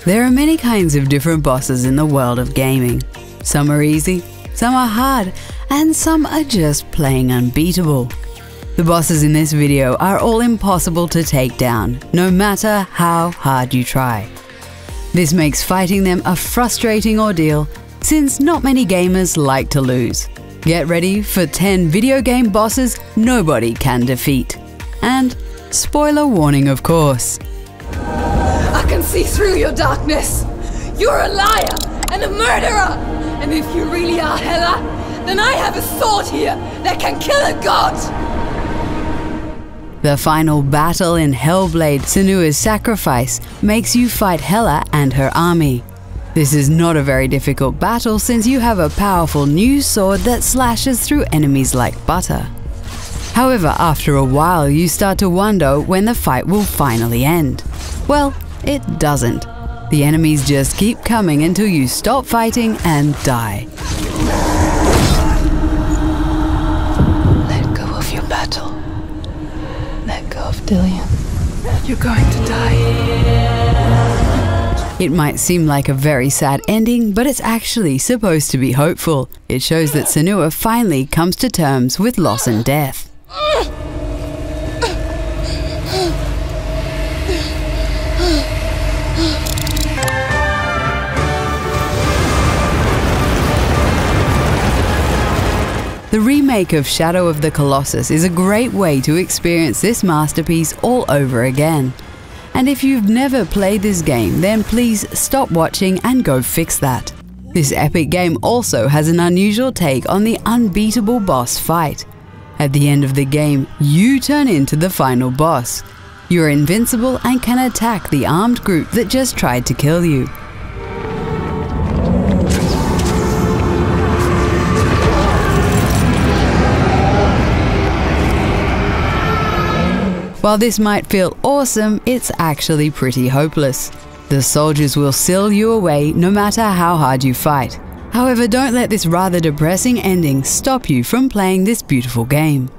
There are many kinds of different bosses in the world of gaming. Some are easy, some are hard, and some are just plain unbeatable. The bosses in this video are all impossible to take down, no matter how hard you try. This makes fighting them a frustrating ordeal, since not many gamers like to lose. Get ready for 10 video game bosses nobody can defeat. And spoiler warning, of course. I can see through your darkness. You're a liar and a murderer. And if you really are Hela, then I have a sword here that can kill a god. The final battle in Hellblade, Senua's Sacrifice, makes you fight Hela and her army. This is not a very difficult battle since you have a powerful new sword that slashes through enemies like butter. However, after a while you start to wonder when the fight will finally end. Well, it doesn't. The enemies just keep coming until you stop fighting and die. Let go of your battle. Let go of Dillian. You're going to die. It might seem like a very sad ending, but it's actually supposed to be hopeful. It shows that Senua finally comes to terms with loss and death. The remake of Shadow of the Colossus is a great way to experience this masterpiece all over again. And if you've never played this game, then please stop watching and go fix that. This epic game also has an unusual take on the unbeatable boss fight. At the end of the game, you turn into the final boss. You're invincible and can attack the armed group that just tried to kill you. While this might feel awesome, it's actually pretty hopeless. The soldiers will seal you away no matter how hard you fight. However, don't let this rather depressing ending stop you from playing this beautiful game.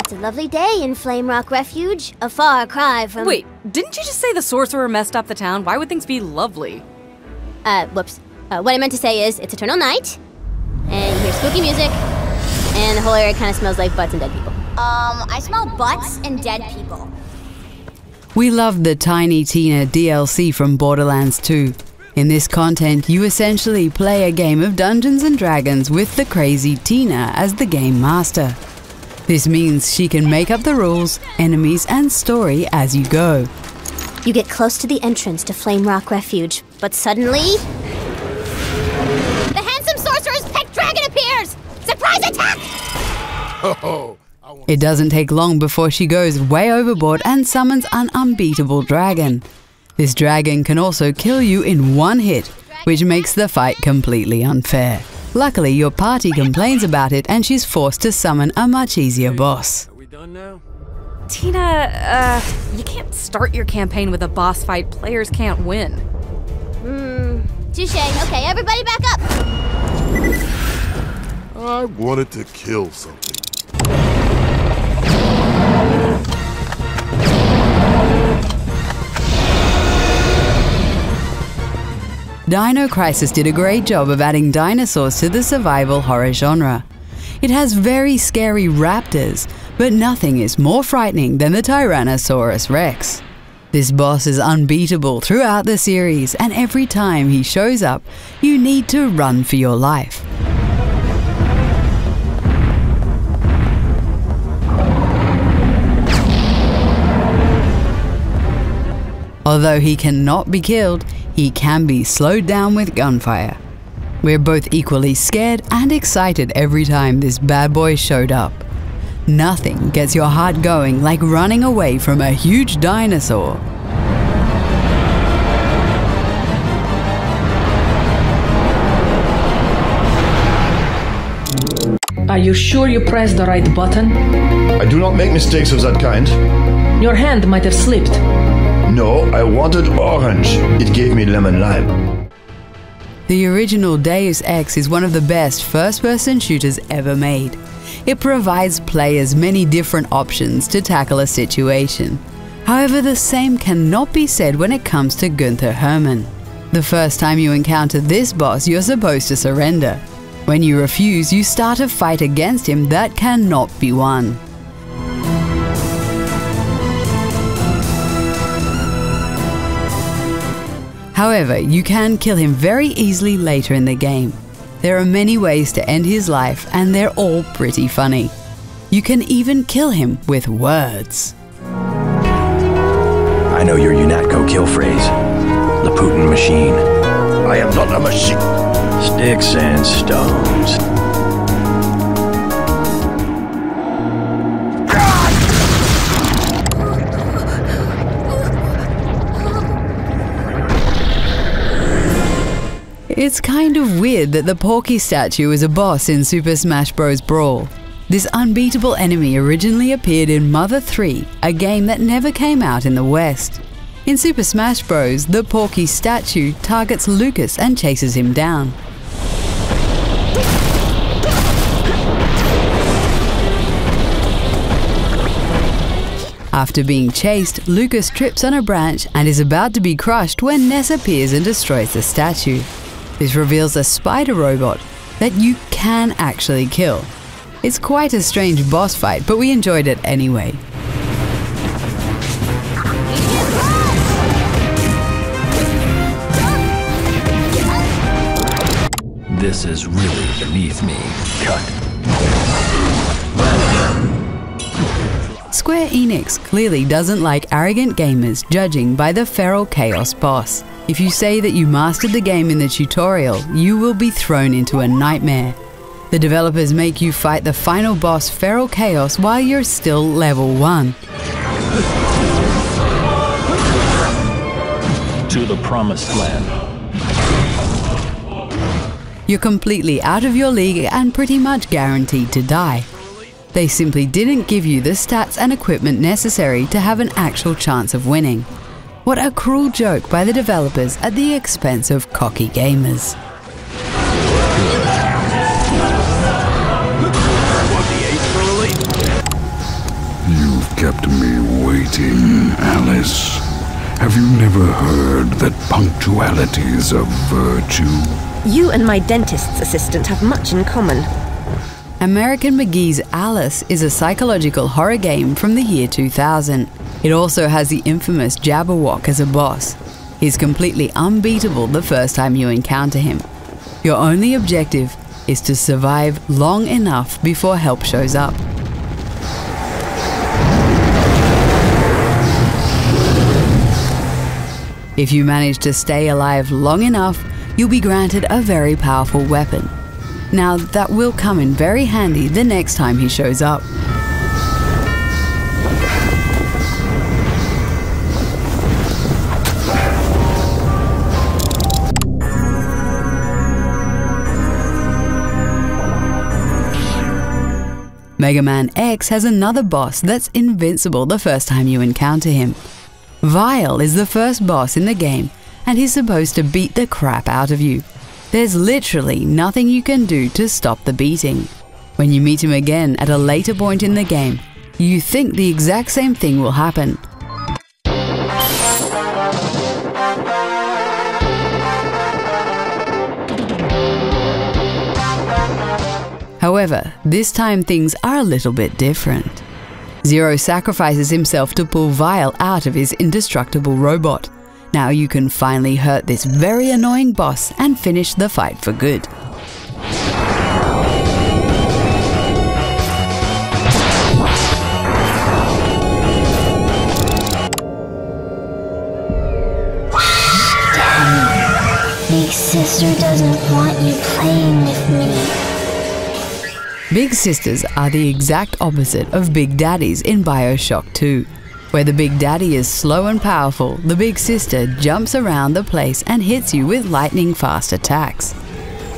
It's a lovely day in Flame Rock Refuge, a far cry from— Wait, didn't you just say the sorcerer messed up the town? Why would things be lovely? Whoops. What I meant to say is, it's eternal night, and you hear spooky music, and the whole area kind of smells like butts and dead people. I smell butts and dead people. We love the Tiny Tina DLC from Borderlands 2. In this content, you essentially play a game of Dungeons & Dragons with the crazy Tina as the game master. This means she can make up the rules, enemies, and story as you go. You get close to the entrance to Flame Rock Refuge, but suddenly— the handsome sorcerer's pet dragon appears! Surprise attack! It doesn't take long before she goes way overboard and summons an unbeatable dragon. This dragon can also kill you in one hit, which makes the fight completely unfair. Luckily, your party complains about it and she's forced to summon a much easier boss. Are we done now? Tina, you can't start your campaign with a boss fight. Players can't win. Touche. Okay, everybody back up! I wanted to kill something. Dino Crisis did a great job of adding dinosaurs to the survival horror genre. It has very scary raptors, but nothing is more frightening than the Tyrannosaurus Rex. This boss is unbeatable throughout the series, and every time he shows up, you need to run for your life. Although he cannot be killed, he can be slowed down with gunfire. We're both equally scared and excited every time this bad boy showed up. Nothing gets your heart going like running away from a huge dinosaur. Are you sure you pressed the right button? I do not make mistakes of that kind. Your hand might have slipped. No, I wanted orange. It gave me lemon lime. The original Deus Ex is one of the best first-person shooters ever made. It provides players many different options to tackle a situation. However, the same cannot be said when it comes to Gunther Hermann. The first time you encounter this boss, you're supposed to surrender. When you refuse, you start a fight against him that cannot be won. However, you can kill him very easily later in the game. There are many ways to end his life, and they're all pretty funny. You can even kill him with words. I know your UNATCO kill phrase. The Putin machine. I am not a machine. Sticks and stones. It's kind of weird that the Porky statue is a boss in Super Smash Bros. Brawl. This unbeatable enemy originally appeared in Mother 3, a game that never came out in the West. In Super Smash Bros., the Porky statue targets Lucas and chases him down. After being chased, Lucas trips on a branch and is about to be crushed when Ness appears and destroys the statue. This reveals a spider robot that you can actually kill. It's quite a strange boss fight, but we enjoyed it anyway. This is really beneath me. Cut. Square Enix clearly doesn't like arrogant gamers judging by the Feral Chaos boss. If you say that you mastered the game in the tutorial, you will be thrown into a nightmare. The developers make you fight the final boss Feral Chaos while you're still level 1. To the promised land. You're completely out of your league and pretty much guaranteed to die. They simply didn't give you the stats and equipment necessary to have an actual chance of winning. What a cruel joke by the developers at the expense of cocky gamers. You've kept me waiting, Alice. Have you never heard that punctuality is a virtue? You and my dentist's assistant have much in common. American McGee's Alice is a psychological horror game from the year 2000. It also has the infamous Jabberwock as a boss. He's completely unbeatable the first time you encounter him. Your only objective is to survive long enough before help shows up. If you manage to stay alive long enough, you'll be granted a very powerful weapon. Now, that will come in very handy the next time he shows up. Mega Man X has another boss that's invincible the first time you encounter him. Vile is the first boss in the game, and he's supposed to beat the crap out of you. There's literally nothing you can do to stop the beating. When you meet him again at a later point in the game, you think the exact same thing will happen. However, this time things are a little bit different. Zero sacrifices himself to pull Vile out of his indestructible robot. Now you can finally hurt this very annoying boss and finish the fight for good. Big Sister doesn't want you playing with me. Big Sisters are the exact opposite of Big Daddies in Bioshock 2. Where the Big Daddy is slow and powerful, the Big Sister jumps around the place and hits you with lightning-fast attacks.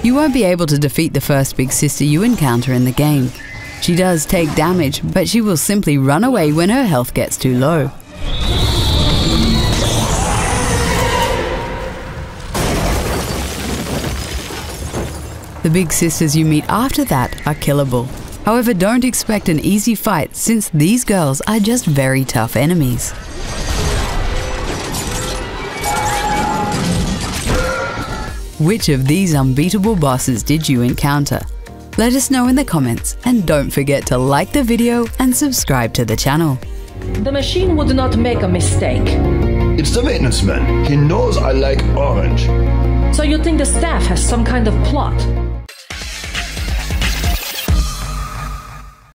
You won't be able to defeat the first Big Sister you encounter in the game. She does take damage, but she will simply run away when her health gets too low. The Big Sisters you meet after that are killable. However, don't expect an easy fight since these girls are just very tough enemies. Which of these unbeatable bosses did you encounter? Let us know in the comments, and don't forget to like the video and subscribe to the channel. The machine would not make a mistake. It's the maintenance man. He knows I like orange. So you think the staff has some kind of plot?